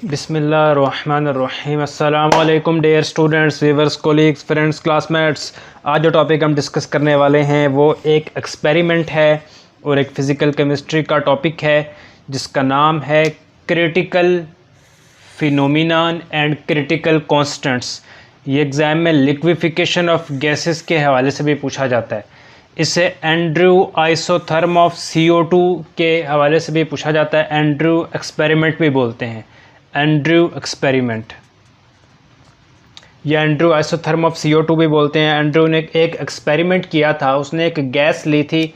बिस्मिल्लाहिर्रहमानिर्रहीम। अस्सलाम वालेकुम dear students, viewers, colleagues, friends, classmates. आज जो टॉपिक हम डिस्कस करने वाले हैं वो एक एक्सपेरिमेंट है और एक फ़िज़िकल केमिस्ट्री का टॉपिक है जिसका नाम है critical phenomenon and critical constants. ये एग्ज़ाम में लिक्विफिकेशन ऑफ गैसेस के हवाले से भी पूछा जाता है। इसे एंड्रयू आइसोथर्म ऑफ CO2 के हवाले से भी पूछा जाता है। एंड्रयू एक्सपेरिमेंट भी बोलते हैं, एंड्रयू एक्सपेरिमेंट या एंड्रयू आइसोथर्म ऑफ CO2 भी बोलते हैं। एंड्रयू ने एक एक्सपेरिमेंट किया था। उसने एक गैस ली थी,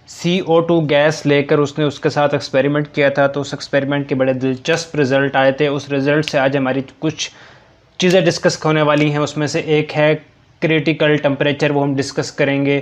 CO2 गैस लेकर उसने उसके साथ एक्सपेरिमेंट किया था। तो उस एक्सपेरिमेंट के बड़े दिलचस्प रिज़ल्ट आए थे। उस रिज़ल्ट से आज हमारी कुछ चीज़ें डिस्कस होने वाली हैं। उसमें से एक है क्रिटिकल टेम्परेचर, वो हम डिस्कस करेंगे।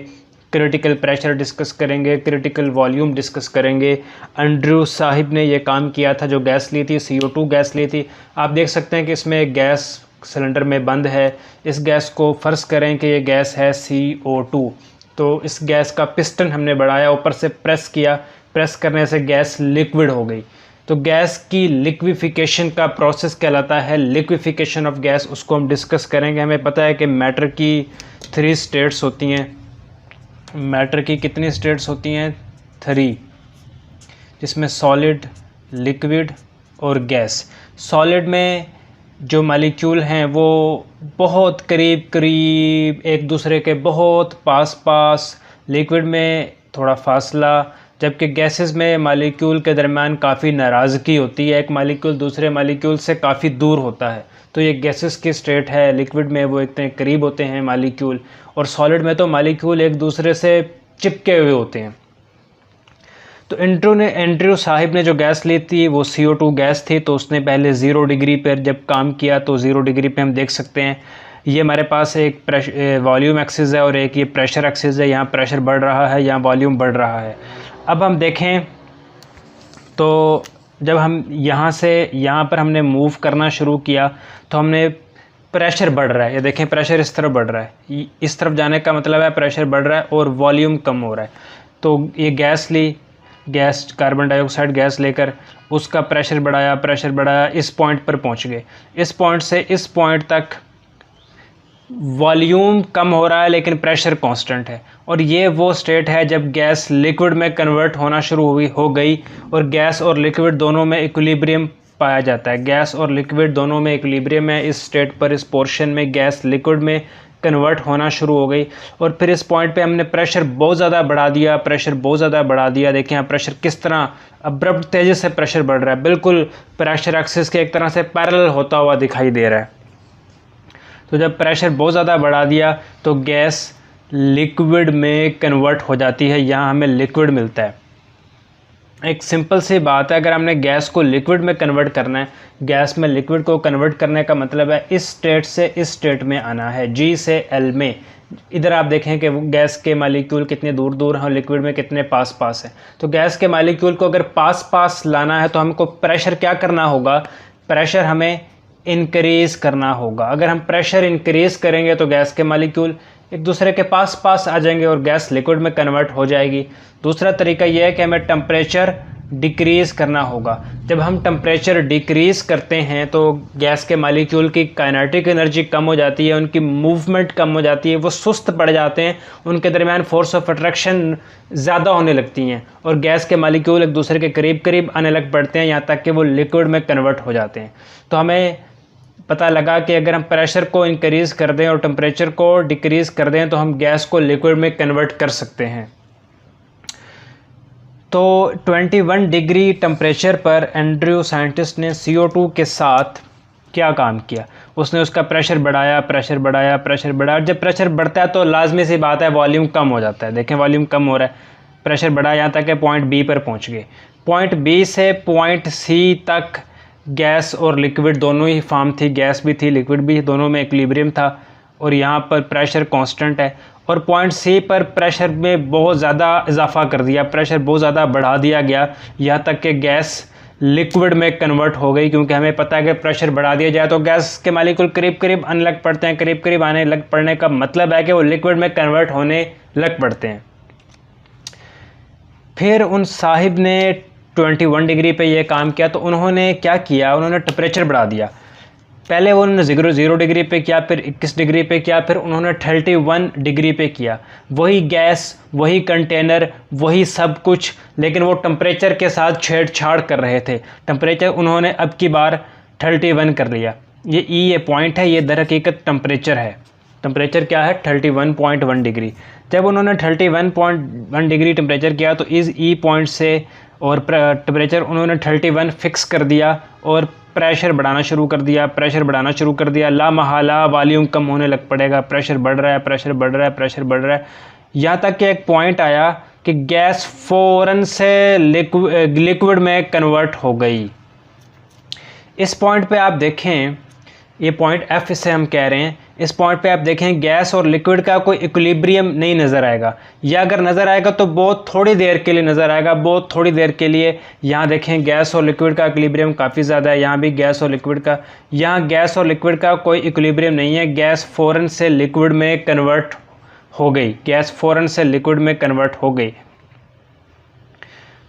क्रिटिकल प्रेशर डिस्कस करेंगे, क्रिटिकल वॉल्यूम डिस्कस करेंगे। एंड्रयू साहिब ने ये काम किया था, जो गैस ली थी, CO2 गैस ली थी। आप देख सकते हैं कि इसमें गैस सिलेंडर में बंद है। इस गैस को फ़र्ज़ करें कि ये गैस है CO2। तो इस गैस का पिस्टन हमने बढ़ाया, ऊपर से प्रेस किया। प्रेस करने से गैस लिक्विड हो गई। तो गैस की लिक्विफिकेशन का प्रोसेस कहलाता है लिक्विफिकेशन ऑफ गैस। उसको हम डिस्कस करेंगे। हमें पता है कि मैटर की 3 स्टेट्स होती हैं। मैटर की कितनी स्टेट्स होती हैं? 3, जिसमें सॉलिड, लिक्विड और गैस। सॉलिड में जो मॉलिक्यूल हैं वो बहुत करीब करीब एक दूसरे के बहुत पास। लिक्विड में थोड़ा फासला, जबकि गैसेस में मॉलिक्यूल के दरमियान काफ़ी नाराज़गी होती है। एक मॉलिक्यूल दूसरे मॉलिक्यूल से काफ़ी दूर होता है। तो ये गैसेस की स्टेट है। लिक्विड में वो इतने करीब होते हैं मॉलिक्यूल, और सॉलिड में तो मॉलिक्यूल एक दूसरे से चिपके हुए होते हैं। तो एंड्रयू साहिब ने जो गैस ली थी वो CO2 गैस थी। तो उसने पहले 0 डिग्री पर जब काम किया, तो 0 डिग्री पे हम देख सकते हैं ये हमारे पास एक वॉल्यूम एक्सिस है और एक ये प्रेशर एक्सिस है। यहाँ प्रेशर बढ़ रहा है, यहाँ वॉल्यूम बढ़ रहा है। अब हम देखें तो जब हम यहाँ से यहाँ पर हमने मूव करना शुरू किया तो हमने प्रेशर बढ़ रहा है। ये देखें, प्रेशर इस तरफ बढ़ रहा है। इस तरफ जाने का मतलब है प्रेशर बढ़ रहा है और वॉल्यूम कम हो रहा है। तो ये गैस ली, गैस कार्बन डाइऑक्साइड गैस लेकर उसका प्रेशर बढ़ाया, इस पॉइंट पर पहुंच गए। इस पॉइंट से इस पॉइंट तक वॉल्यूम कम हो रहा है लेकिन प्रेशर कांस्टेंट है। और ये वो स्टेट है जब गैस लिक्विड में कन्वर्ट होना शुरू हो गई और गैस और लिक्विड दोनों में इक्विलिब्रियम पाया जाता है। गैस और लिक्विड दोनों में इक्विलिब्रियम है। इस स्टेट पर, इस पोर्शन में गैस लिक्विड में कन्वर्ट होना शुरू हो गई। और फिर इस पॉइंट पे हमने प्रेशर बहुत ज़्यादा बढ़ा दिया। देखिए यहाँ प्रेशर किस तरह अब्रप्ट तेज़ी से प्रेशर बढ़ रहा है। बिल्कुल प्रेशर एक्सिस के एक तरह से पैरेलल होता हुआ दिखाई दे रहा है। तो जब प्रेशर बहुत ज़्यादा बढ़ा दिया तो गैस लिक्विड में कन्वर्ट हो जाती है। यहाँ हमें लिक्विड मिलता है। एक सिंपल सी बात है, अगर हमने गैस को लिक्विड में कन्वर्ट करना है, गैस में लिक्विड को कन्वर्ट करने का मतलब है इस स्टेट से इस स्टेट में आना है, G से L में। इधर आप देखें कि गैस के मॉलिक्यूल कितने दूर दूर हैं, लिक्विड में कितने पास पास हैं। तो गैस के मॉलिक्यूल को अगर पास पास लाना है तो हमको प्रेशर क्या करना होगा? प्रेशर हमें इंक्रीज़ करना होगा। अगर हम प्रेशर इंक्रीज़ करेंगे तो गैस के मॉलिक्यूल एक दूसरे के पास पास आ जाएंगे और गैस लिक्विड में कन्वर्ट हो जाएगी। दूसरा तरीका यह है कि हमें टेम्परेचर डिक्रीज़ करना होगा। जब हम टेम्परेचर डिक्रीज़ करते हैं तो गैस के मॉलिक्यूल की काइनेटिक एनर्जी कम हो जाती है, उनकी मूवमेंट कम हो जाती है, वो सुस्त पड़ जाते हैं, उनके दरमियान फोर्स ऑफ अट्रैक्शन ज़्यादा होने लगती हैं और गैस के मॉलिक्यूल एक दूसरे के करीब करीब आने लग पड़ते हैं, यहाँ तक कि वो लिक्विड में कन्वर्ट हो जाते हैं। तो हमें पता लगा कि अगर हम प्रेशर को इंक्रीज़ कर दें और टेम्परेचर को डिक्रीज़ कर दें तो हम गैस को लिक्विड में कन्वर्ट कर सकते हैं। तो 21 डिग्री टेम्परेचर पर एंड्रयू साइंटिस्ट ने CO2 के साथ क्या काम किया? उसने उसका प्रेशर बढ़ाया। जब प्रेशर बढ़ता है तो लाजमी सी बात है वॉल्यूम कम हो जाता है। देखें वॉल्यूम कम हो रहा है, प्रेशर बढ़ा यहाँ तक कि पॉइंट B पर पहुँच गए। पॉइंट B से पॉइंट C तक गैस और लिक्विड दोनों ही फॉर्म थी, गैस भी थी लिक्विड भी, दोनों में इक्विलिब्रियम था और यहाँ पर प्रेशर कांस्टेंट है। और पॉइंट C पर प्रेशर में बहुत ज़्यादा इजाफा कर दिया, प्रेशर बहुत ज़्यादा बढ़ा दिया गया, यहाँ तक कि गैस लिक्विड में कन्वर्ट हो गई। क्योंकि हमें पता है कि प्रेशर बढ़ा दिया जाए तो गैस के मॉलिक्यूल करीब करीब आने लग पड़ते हैं। करीब करीब आने लग पड़ने का मतलब है कि वो लिक्विड में कन्वर्ट होने लग पड़ते हैं। फिर उन साहिब ने 21 डिग्री पे ये काम किया, तो उन्होंने क्या किया, उन्होंने टेम्परेचर बढ़ा दिया। पहले वो उन्होंने 0 डिग्री पे किया, फिर 21 डिग्री पे किया, फिर उन्होंने 31 डिग्री पे किया। वही गैस, वही कंटेनर, वही सब कुछ, लेकिन वो टेम्परेचर के साथ छेड़छाड़ कर रहे थे। टेम्परेचर उन्होंने अब की बार 31 कर लिया। ये पॉइंट है, ये दर हकीकत टेम्परेचर है। टेम्परेचर क्या है, 31.1 डिग्री। जब उन्होंने 31.1 डिग्री टेम्परेचर किया तो इस ई पॉइंट से और टेम्परेचर उन्होंने 31 फिक्स कर दिया और प्रेशर बढ़ाना शुरू कर दिया, प्रेशर बढ़ाना शुरू कर दिया। ला महाला वॉल्यूम कम होने लग पड़ेगा, प्रेशर बढ़ रहा है, प्रेशर बढ़ रहा है, प्रेशर बढ़ रहा है, यहाँ तक कि एक पॉइंट आया कि गैस फ़ौरन से लिक्विड में कन्वर्ट हो गई। इस पॉइंट पे आप देखें, ये पॉइंट एफ इसे हम कह रहे हैं, इस पॉइंट पे आप देखें गैस और लिक्विड का कोई इक्विलिब्रियम नहीं नज़र आएगा, या अगर नज़र आएगा तो बहुत थोड़ी देर के लिए नज़र आएगा, बहुत थोड़ी देर के लिए। यहाँ देखें गैस और लिक्विड का इक्विलिब्रियम काफ़ी ज़्यादा है, यहाँ भी गैस और लिक्विड का, यहाँ गैस और लिक्विड का कोई इक्विलिब्रियम नहीं है। गैस फ़ौरन से लिक्विड में कन्वर्ट हो गई, गैस फ़ौरन से लिक्विड में कन्वर्ट हो गई।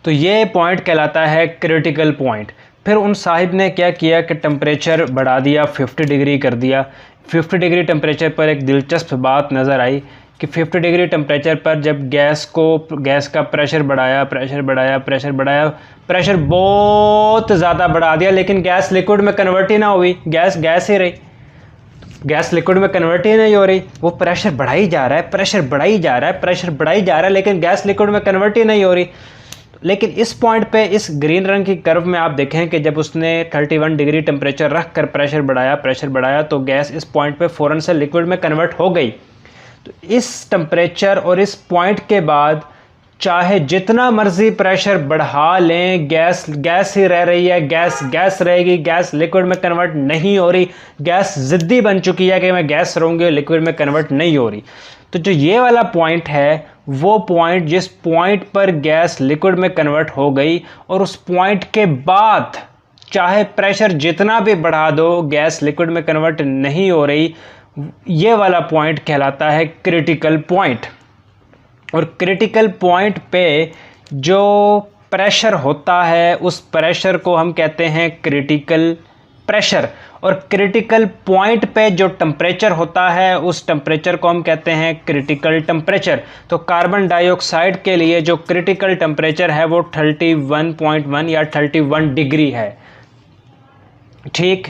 तो ये पॉइंट कहलाता है क्रिटिकल पॉइंट। फिर उन साहिब ने क्या किया कि टेम्परेचर बढ़ा दिया, 50 डिग्री कर दिया। 50 डिग्री टेम्परेचर पर एक दिलचस्प बात नज़र आई कि 50 डिग्री टेम्परेचर पर जब गैस का प्रेशर बढ़ाया, प्रेशर बहुत ज़्यादा बढ़ा दिया, लेकिन गैस लिक्विड में कन्वर्ट ही ना हुई। गैस ही रही, गैस लिक्विड में कन्वर्ट ही नहीं हो रही। वो प्रेशर बढ़ाई जा रहा है, प्रेशर बढ़ाई जा रहा है, प्रेशर बढ़ाई जा रहा है, लेकिन गैस लिक्विड में कन्वर्ट ही नहीं हो रही। लेकिन इस पॉइंट पे, इस ग्रीन रंग की कर्व में आप देखें कि जब उसने 31 डिग्री टेम्परेचर रख कर प्रेशर बढ़ाया तो गैस इस पॉइंट पे फ़ौरन से लिक्विड में कन्वर्ट हो गई। तो इस टेम्परेचर और इस पॉइंट के बाद चाहे जितना मर्जी प्रेशर बढ़ा लें, गैस ही रह रही है, गैस रहेगी, गैस लिक्विड में कन्वर्ट नहीं हो रही। गैस ज़िद्दी बन चुकी है कि मैं गैस रहूँगी, लिक्विड में कन्वर्ट नहीं हो रही। तो जो ये वाला पॉइंट है, वो पॉइंट जिस पॉइंट पर गैस लिक्विड में कन्वर्ट हो गई और उस पॉइंट के बाद चाहे प्रेशर जितना भी बढ़ा दो, गैस लिक्विड में कन्वर्ट नहीं हो रही, ये वाला पॉइंट कहलाता है क्रिटिकल पॉइंट। और क्रिटिकल पॉइंट पे जो प्रेशर होता है, उस प्रेशर को हम कहते हैं क्रिटिकल प्रेशर। और क्रिटिकल पॉइंट पे जो टेम्परेचर होता है, उस टेम्परेचर को हम कहते हैं क्रिटिकल टेम्परेचर। तो कार्बन डाइऑक्साइड के लिए जो क्रिटिकल टेम्परेचर है वो 31.1 या 31 डिग्री है। ठीक,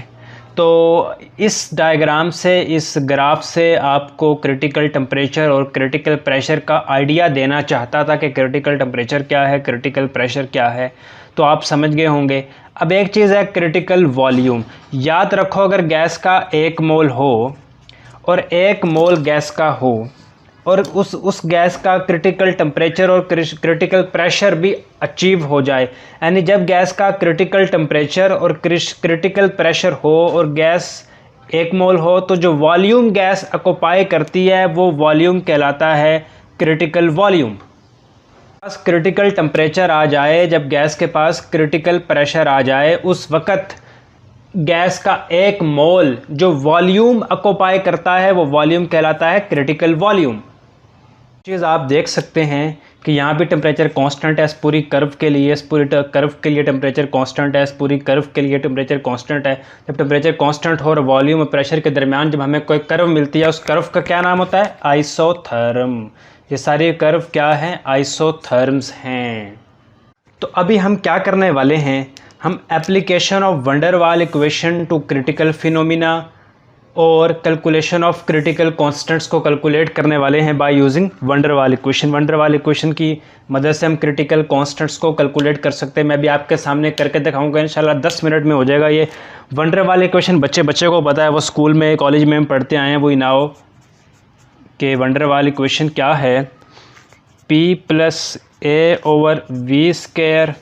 तो इस डायग्राम से, इस ग्राफ से आपको क्रिटिकल टेम्परेचर और क्रिटिकल प्रेशर का आइडिया देना चाहता था कि क्रिटिकल टेम्परेचर क्या है, क्रिटिकल प्रेशर क्या है, तो आप समझ गए होंगे। अब एक चीज़ है क्रिटिकल वॉल्यूम। याद रखो, अगर गैस का 1 मोल हो और 1 मोल गैस का हो और उस गैस का क्रिटिकल टेम्परेचर और क्रिटिकल प्रेशर भी अचीव हो जाए, यानी जब गैस का क्रिटिकल टेम्परेचर और क्रिटिकल प्रेशर हो और गैस 1 मोल हो, तो जो वॉल्यूम गैस ऑक्युपाई करती है वो वॉल्यूम कहलाता है क्रिटिकल वॉल्यूम। पास क्रिटिकल टेम्परेचर आ जाए, जब गैस के पास क्रिटिकल प्रेशर आ जाए, उस वक़्त गैस का 1 मोल जो वॉल्यूम ऑक्युपाई करता है वो वॉल्यूम कहलाता है क्रिटिकल वॉल्यूम। चीज़ आप देख सकते हैं कि यहाँ भी टेम्परेचर कांस्टेंट है, इस पूरी कर्व के लिए, इस पूरी कर्व के लिए टेम्परेचर कांस्टेंट है, इस पूरी कर्व के लिए टेम्परेचर कांस्टेंट है। जब टेम्परेचर कांस्टेंट हो और वॉल्यूम और प्रेशर के दरमियान जब हमें कोई कर्व मिलती है, उस कर्व का क्या नाम होता है, आइसोथर्म। ये सारे कर्व क्या हैं, आइसोथर्म्स हैं। तो अभी हम क्या करने वाले हैं, हम एप्लीकेशन ऑफ वंडर वाल इक्वेशन टू क्रिटिकल फिनोमिना और कैलकुलेशन ऑफ क्रिटिकल कांस्टेंट्स को कैलकुलेट करने वाले हैं बाय यूजिंग वंडर वाल इक्वेशन। वंडर वाल इक्वेशन की मदद से हम क्रिटिकल कांस्टेंट्स को कैलकुलेट कर सकते हैं। मैं भी आपके सामने करके दिखाऊंगा, इंशाल्लाह 10 मिनट में हो जाएगा ये वंडर वाल इक्वेशन। बच्चे को पता है, वो स्कूल में कॉलेज में हम पढ़ते आए हैं, वही ना हो कि वंडर वाल इक्वेशन क्या है, P + A/v²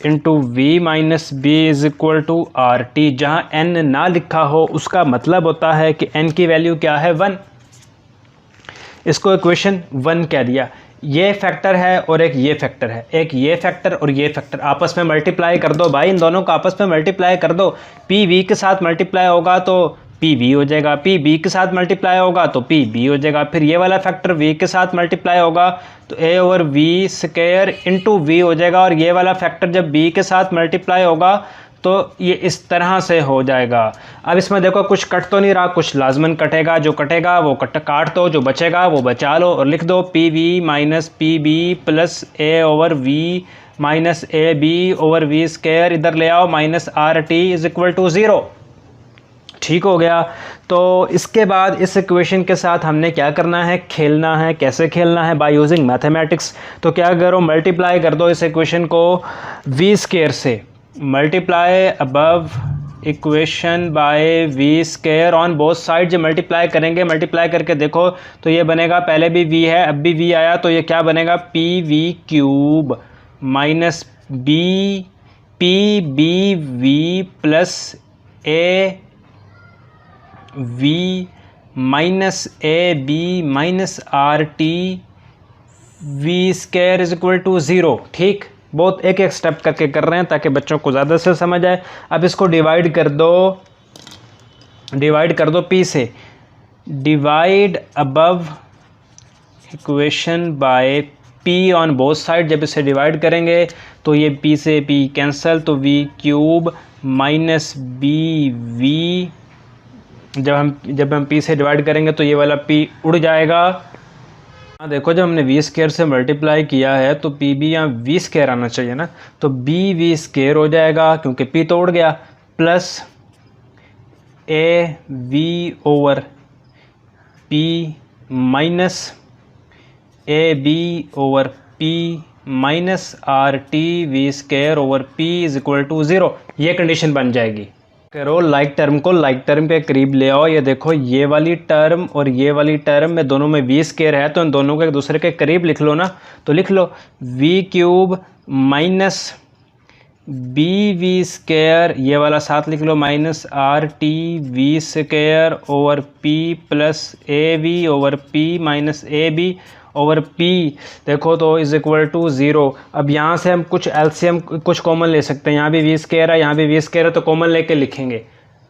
into v minus B is equal to RT। जहाँ n ना लिखा हो उसका मतलब होता है कि n की वैल्यू क्या है, 1। इसको इक्वेशन 1 कह दिया। ये फैक्टर है और एक ये फैक्टर है, एक ये फैक्टर और ये फैक्टर आपस में मल्टीप्लाई कर दो भाई, इन दोनों को आपस में मल्टीप्लाई कर दो। P v के साथ मल्टीप्लाई होगा तो पी वी हो जाएगा, पी बी के साथ मल्टीप्लाई होगा तो पी बी हो जाएगा, फिर ये वाला फैक्टर वी के साथ मल्टीप्लाई होगा तो A over V square into V हो जाएगा, और ये वाला फैक्टर जब बी के साथ मल्टीप्लाई होगा तो ये इस तरह से हो जाएगा। अब इसमें देखो कुछ कट तो नहीं रहा, कुछ लाजमन कटेगा, जो कटेगा वो काट दो, जो बचेगा वो बचा लो और लिख दो P V minus P B plus A over V minus A B over V square, इधर ले आओ minus R T is equal to 0। ठीक हो गया। तो इसके बाद इस इक्वेशन के साथ हमने क्या करना है, खेलना है। कैसे खेलना है? By using mathematics. तो क्या करो, मल्टीप्लाई कर दो इस इक्वेशन को वी स्क्वायर से, multiply above equation by V square on both side. जब मल्टीप्लाई करेंगे, मल्टीप्लाई करके देखो तो ये बनेगा, पहले भी वी है अब भी वी आया तो ये क्या बनेगा, P V cube minus B P B V plus A V minus A B minus R T V square is equal to 0। ठीक, बहुत एक एक स्टेप करके कर रहे हैं ताकि बच्चों को ज़्यादा से समझ आए। अब इसको डिवाइड कर दो पी से, divide above equation by P on both side. जब इसे डिवाइड करेंगे तो ये पी से पी कैंसल, तो V cube minus B V, जब हम पी से डिवाइड करेंगे तो ये वाला पी उड़ जाएगा। हाँ देखो, जब हमने वी स्क्वायर से मल्टीप्लाई किया है तो पी बी यहाँ वी स्क्वायर आना चाहिए ना, तो बी वी स्क्वायर हो जाएगा क्योंकि पी तो उड़ गया, plus A V over P minus A B over P minus R T V square over P is equal to 0। ये कंडीशन बन जाएगी। करो लाइक टर्म को लाइक टर्म के करीब ले आओ। ये देखो, ये वाली टर्म और ये वाली टर्म में दोनों में वी स्क्वायर है तो इन दोनों को एक दूसरे के करीब लिख लो ना, तो लिख लो V cube minus B V square, ये वाला साथ लिख लो minus R T V square over P plus A V over P minus A B over P. देखो तो इज इक्वल टू 0। अब यहाँ से हम कुछ एलसीएम कुछ कॉमन ले सकते हैं, यहाँ भी वी स्क्वायर है यहाँ भी वी स्क्वायर है तो कॉमन लेके लिखेंगे।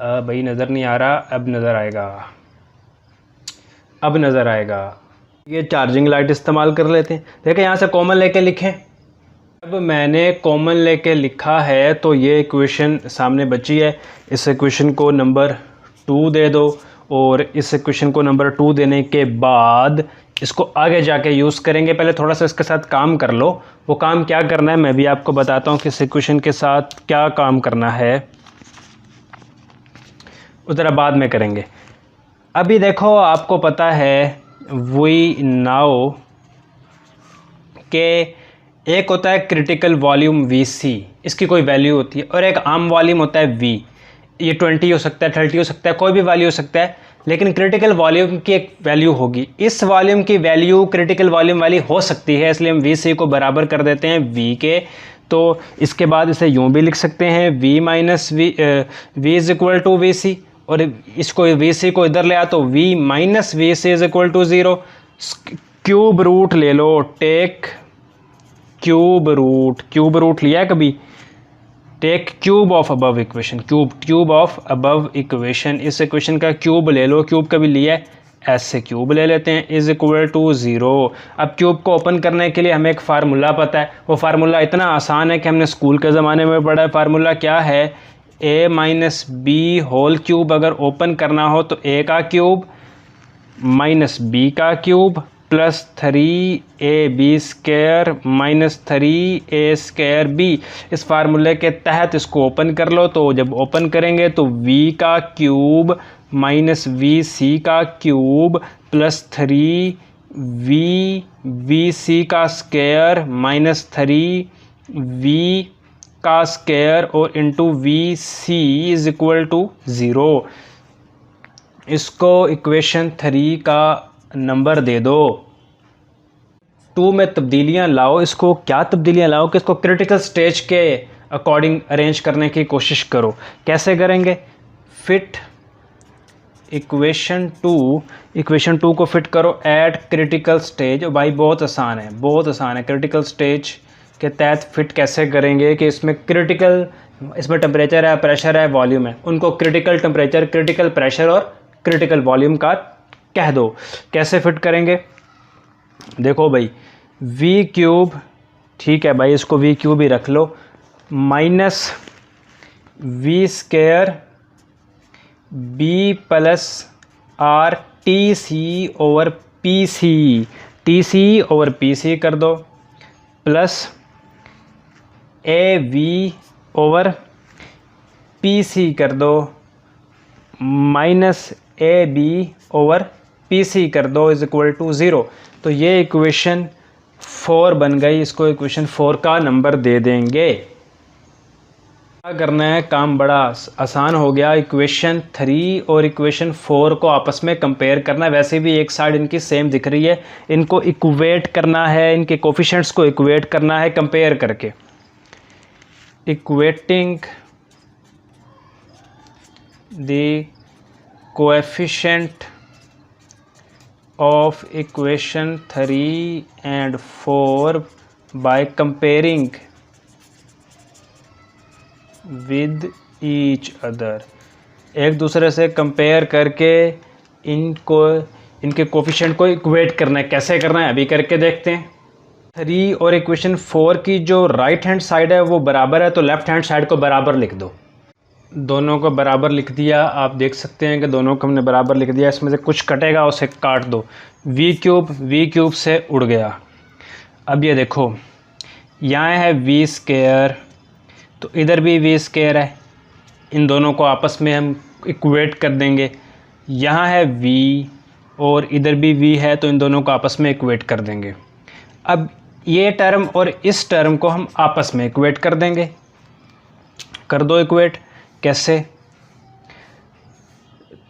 भाई नज़र नहीं आ रहा, अब नज़र आएगा, अब नज़र आएगा। ये चार्जिंग लाइट इस्तेमाल कर लेते हैं। देखिए यहाँ से कॉमन लेके लिखें। अब मैंने कॉमन लेके लिखा है तो ये इक्वेशन सामने बची है, इस इक्वेशन को नंबर 2 दे दो, और इस इक्वेशन को नंबर 2 देने के बाद इसको आगे जाके यूज़ करेंगे। पहले थोड़ा सा इसके साथ काम कर लो। वो काम क्या करना है मैं भी आपको बताता हूँ कि इस इक्वेशन के साथ क्या काम करना है, उधर बाद में करेंगे। अभी देखो, आपको पता है वी नाउ के एक होता है क्रिटिकल वॉल्यूम वी सी, इसकी कोई वैल्यू होती है, और एक आम वॉल्यूम होता है वी। ये 20 हो सकता है, 30 हो सकता है, कोई भी वैल्यू हो सकता है, लेकिन क्रिटिकल वॉल्यूम की एक वैल्यू होगी। इस वॉल्यूम की वैल्यू क्रिटिकल वॉल्यूम वाली हो सकती है, इसलिए हम वी सी को बराबर कर देते हैं वी के। तो इसके बाद इसे यूँ भी लिख सकते हैं V minus V is equal to V C, और इसको वी सी को इधर ले आ तो V minus V C is equal to 0। Cube root ले लो, टेक क्यूब रूट लिया है कभी? Take cube of above equation, cube of above equation, इस इक्वेशन का क्यूब ले लो, क्यूब कभी लिया है ऐसे क्यूब ले लेते हैं, इज इक्वल टू 0। अब क्यूब को ओपन करने के लिए हमें एक फार्मूला पता है, वो फार्मूला इतना आसान है कि हमने स्कूल के ज़माने में पढ़ा है। फार्मूला क्या है, a minus B whole cube अगर ओपन करना हो तो a का क्यूब माइनस बी का cube plus 3ab square minus 3a square b। इस फार्मूले के तहत इसको ओपन कर लो, तो जब ओपन करेंगे तो v का क्यूब माइनस vc का क्यूब प्लस 3vc का स्क्वायर माइनस 3v का स्क्वायर और into vc is equal to 0। इसको इक्वेशन 3 का नंबर दे दो। 2 में तब्दीलियां लाओ। इसको क्या तब्दीलियां लाओ कि इसको क्रिटिकल स्टेज के अकॉर्डिंग अरेंज करने की कोशिश करो। कैसे करेंगे, फिट इक्वेशन 2 को फिट करो एट क्रिटिकल स्टेज। भाई बहुत आसान है, बहुत आसान है। क्रिटिकल स्टेज के तहत फिट कैसे करेंगे कि इसमें क्रिटिकल इसमें टेम्परेचर है, प्रेशर है, वॉल्यूम है, उनको क्रिटिकल टेम्परेचर, क्रिटिकल प्रेशर और क्रिटिकल वॉल्यूम का कह दो। कैसे फिट करेंगे? देखो भाई, वी क्यूब, ठीक है भाई, इसको वी क्यूब ही रख लो, minus V square B plus R T C over P C, T C over P C कर दो, plus A V over P C कर दो, minus A B over P C कर दो इज इक्वल टू 0। तो ये equation 4 बन गई, इसको इक्वेशन 4 का नंबर दे देंगे। क्या करना है, काम बड़ा आसान हो गया। इक्वेशन 3 और इक्वेशन 4 को आपस में कंपेयर करना है। वैसे भी एक साइड इनकी सेम दिख रही है, इनको इक्वेट करना है, इनके कोफिशिएंट्स को इक्वेट करना है कंपेयर करके। Equating the coefficient of equation 3 and 4 by comparing with each other, एक दूसरे से कंपेयर करके इनके कोफिशिएंट को इक्वेट करना है। कैसे करना है अभी करके देखते हैं। 3 और इक्वेशन 4 की जो राइट हैंड साइड है वो बराबर है, तो लेफ्ट हैंड साइड को बराबर लिख दो। दोनों को बराबर लिख दिया, आप देख सकते हैं कि दोनों को हमने बराबर लिख दिया। इसमें से कुछ कटेगा उसे काट दो। वी क्यूब से उड़ गया। अब ये देखो, यहाँ है वी स्क्वायर, तो इधर भी वी स्क्वायर है, इन दोनों को आपस में हम इक्वेट कर देंगे। यहाँ है वी और इधर भी वी है, तो इन दोनों को आपस में इक्वेट कर देंगे। अब ये टर्म और इस टर्म को हम आपस में इक्वेट कर देंगे। कर दो इक्वेट। कैसे?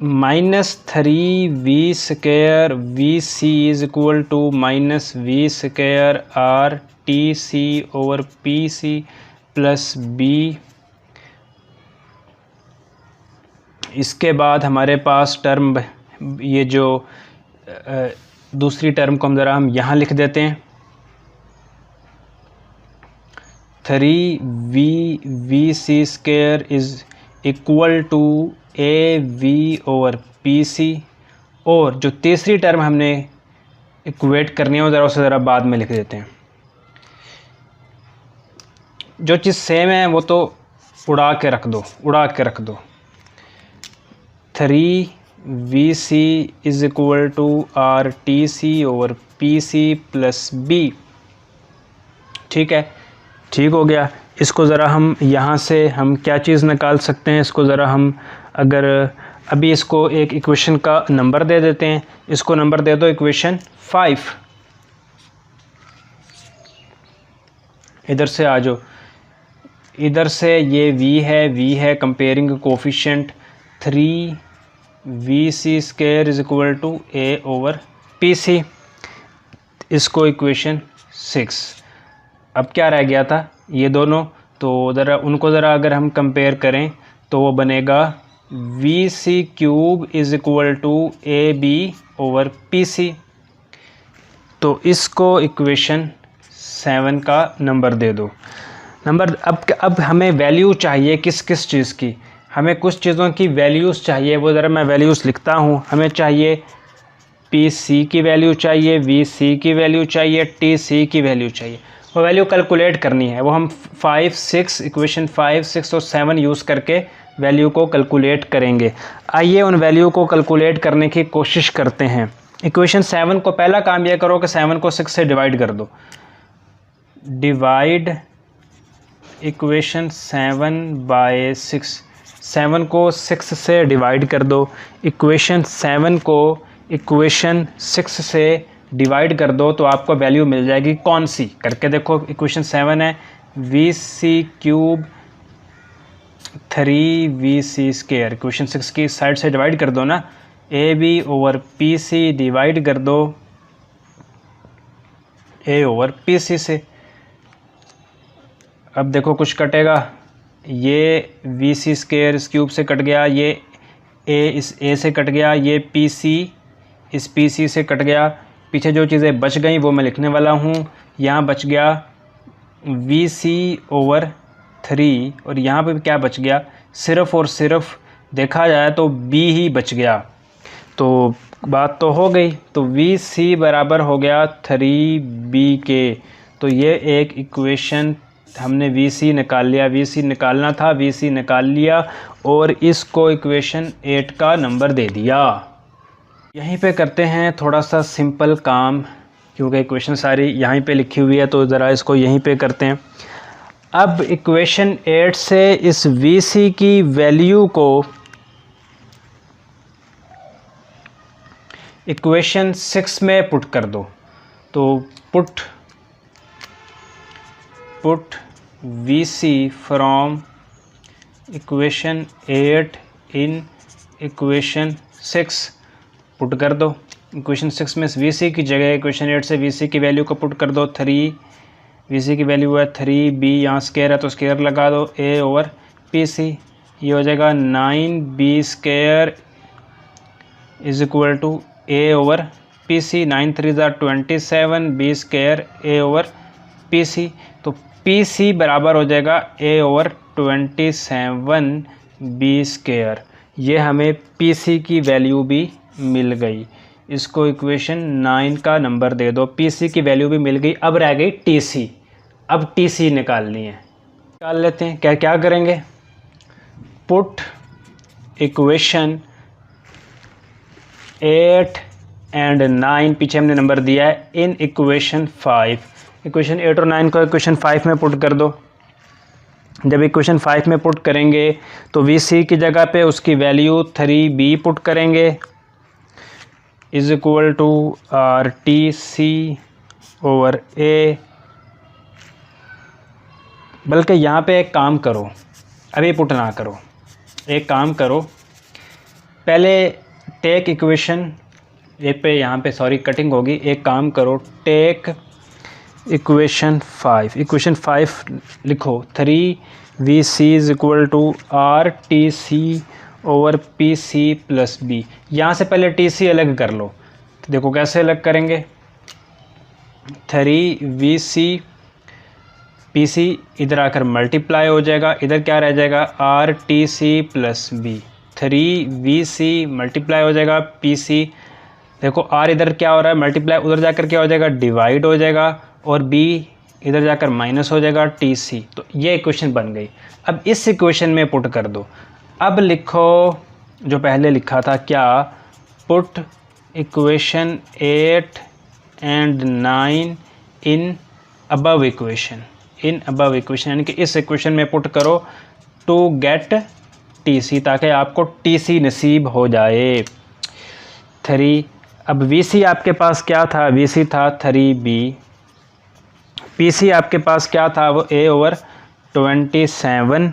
-3 V square V C is equal to minus V square R T C over P C plus B. इसके बाद हमारे पास टर्म, ये जो दूसरी टर्म को हम यहाँ लिख देते हैं। 3 V C square is equal to A V over P C, और जो तीसरी टर्म हमने इक्वेट करनी है वो उसे ज़रा बाद में लिख देते हैं। जो चीज़ सेम है वो तो उड़ा के रख दो। 3 V C is equal to R T C over P C plus B. ठीक है, ठीक हो गया। इसको ज़रा हम यहाँ से हम क्या चीज़ निकाल सकते हैं, इसको ज़रा हम अगर अभी इसको एक इक्वेशन का नंबर दे देते हैं। इसको नंबर दे दो इक्वेशन 5। इधर से आ जाओ, इधर से ये v है comparing coefficient 3 V C square is equal to A over P C. इसको इक्वेशन 6। अब क्या रह गया था, ये दोनों, तो ज़रा उनको ज़रा अगर हम कंपेयर करें तो वो बनेगा V C cube is equal to A B over P C. तो इसको इक्वेशन 7 का नंबर दे दो। नंबर अब हमें वैल्यू चाहिए किस किस चीज़ की, हमें कुछ चीज़ों की वैल्यूज़ चाहिए। वो ज़रा मैं वैल्यूज़ लिखता हूँ। हमें चाहिए पी सी की वैल्यू चाहिए, वी सी की वैल्यू चाहिए, टी सी की वैल्यू चाहिए। वो वैल्यू कैलकुलेट करनी है, वो हम 5, 6 इक्वेशन 5, 6 और 7 यूज़ करके वैल्यू को कैलकुलेट करेंगे। आइए उन वैल्यू को कैलकुलेट करने की कोशिश करते हैं। इक्वेशन 7 को पहला काम यह करो कि 7 को 6 से डिवाइड कर दो। Divide equation 7 bye 6। 7 को 6 से डिवाइड कर दो। इक्वेशन 7 को इक्वेशन 6 से डिवाइड कर दो तो आपको वैल्यू मिल जाएगी कौन सी, करके देखो। इक्वेशन 7 है V C cube 3 V C square. Equation 6 की साइड से डिवाइड कर दो ना, A B over P C divide कर दो ए ओवर पी सी से। अब देखो कुछ कटेगा, ये वी सी स्क्वायर इस क्यूब से कट गया, ये ए इस ए से कट गया, ये पी सी इस पी सी से कट गया। पीछे जो चीज़ें बच गई वो मैं लिखने वाला हूँ। यहाँ बच गया वी सी ओवर 3 और यहाँ पे क्या बच गया, सिर्फ़ और सिर्फ देखा जाए तो b ही बच गया। तो बात तो हो गई, तो VC बराबर हो गया 3b के। तो ये एक इक्वेशन हमने VC निकाल लिया, VC निकालना था, VC निकाल लिया और इसको इक्वेशन 8 का नंबर दे दिया। यहीं पे करते हैं थोड़ा सा सिंपल काम, क्योंकि इक्वेशन सारी यहीं पे लिखी हुई है, तो ज़रा इसको यहीं पे करते हैं। अब इक्वेशन 8 से इस VC की वैल्यू को इक्वेशन 6 में पुट कर दो। तो put VC from equation 8 in equation 6 put कर दो। इक्वेशन 6 में VC की जगह इक्वेशन 8 से VC की वैल्यू को पुट कर दो। 3 VC की वैल्यू है 3b, यहाँ स्क्वायर है तो स्क्वायर लगा दो, a ओवर PC। ये हो जाएगा 9b square is equal to a over PC। 9 3 27, b square a over PC। तो PC बराबर हो जाएगा a ओवर 27 b स्क्वायर। ये हमें PC की वैल्यू भी मिल गई। इसको इक्वेशन 9 का नंबर दे दो। PC की वैल्यू भी मिल गई, अब रह गई TC। अब TC निकालनी है, निकाल लेते हैं। क्या क्या करेंगे, पुट इक्वेशन 8 एंड 9, पीछे हमने नंबर दिया है, इन इक्वेशन 5। इक्वेशन 8 और 9 को इक्वेशन 5 में पुट कर दो। जब इक्वेशन 5 में पुट करेंगे तो VC की जगह पे उसकी वैल्यू 3b पुट करेंगे is equal to TC over A। बल्कि यहाँ पे एक काम करो, अभी पुट ना करो, एक काम करो, पहले टेक इक्वेशन एक पे, यहाँ पे सॉरी कटिंग होगी, एक काम करो, टेक इक्वेशन 5, इक्वेशन 5 लिखो, 3VC is equal to RTC over PC plus B। यहाँ से पहले TC अलग कर लो, तो देखो कैसे अलग करेंगे। 3VC PC इधर आकर मल्टीप्लाई हो जाएगा, इधर क्या रह जाएगा RTC plus B। 3VC multiply हो जाएगा PC, देखो R इधर क्या हो रहा है मल्टीप्लाई, उधर जाकर क्या हो जाएगा डिवाइड हो जाएगा, और B इधर जाकर माइनस हो जाएगा TC। तो ये इक्वेशन बन गई। अब इस इक्वेशन में पुट कर दो। अब लिखो जो पहले लिखा था, क्या, put equation 8 and 9 in above equation, in above equation यानी कि इस इक्वेशन में पुट करो टू गेट TC, ताकि आपको TC नसीब हो जाए। 3, अब VC आपके पास क्या था, VC था 3b, PC आपके पास क्या था, वो a ओवर 27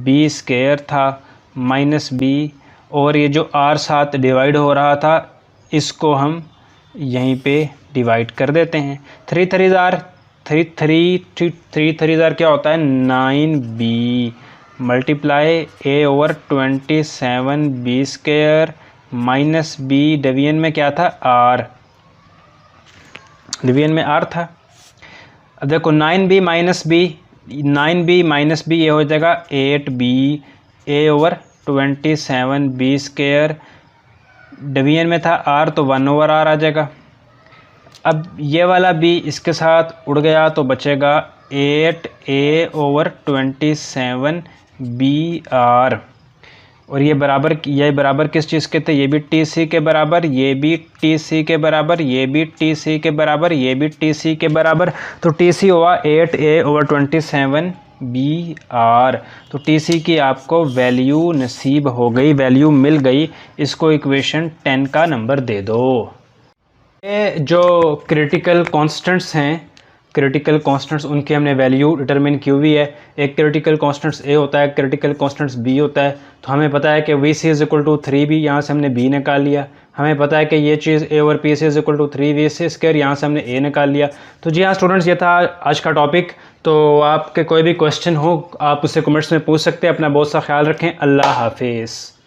b स्क्वायर था माइनस b, और ये जो r साथ डिवाइड हो रहा था इसको हम यहीं पे डिवाइड कर देते हैं। 3 3 क्या होता है 9b multiply a over 27 b square minus b, division में क्या था r, डिवीजन में r था। अब देखो 9b minus b, 9b minus b ये हो जाएगा 8b a over 27 b square, division में था r तो 1 ओवर r आ जाएगा। अब ये वाला b इसके साथ उड़ गया तो बचेगा 8a ओवर 27 br, और ये बराबर किस चीज़ के थे, ये भी TC के बराबर, ये भी TC के बराबर, ये भी TC के बराबर, ये भी TC के बराबर। तो TC हुआ 8a ओवर 27 br। तो TC की आपको वैल्यू नसीब हो गई, वैल्यू मिल गई। इसको इक्वेशन 10 का नंबर दे दो। ये जो क्रिटिकल कॉन्स्टेंट्स हैं, क्रिटिकल कॉन्स्टेंट्स उनकी हमने वैल्यू डिटरमिन की हुई है। एक क्रिटिकल कॉन्स्टेंट्स A होता है, क्रिटिकल कॉन्स्टेंट्स B होता है। तो हमें पता है कि VC is equal to 3b, यहाँ से हमने B निकाल लिया। हमें पता है कि ये चीज़ A over PC is equal to 3VC square, यहाँ से हमने A निकाल लिया। तो जी हाँ स्टूडेंट्स, ये था आज का टॉपिक। तो आपके कोई भी क्वेश्चन हो आप उससे कमेंट्स में पूछ सकते हैं। अपना बहुत सा ख्याल रखें। अल्लाह हाफिज़।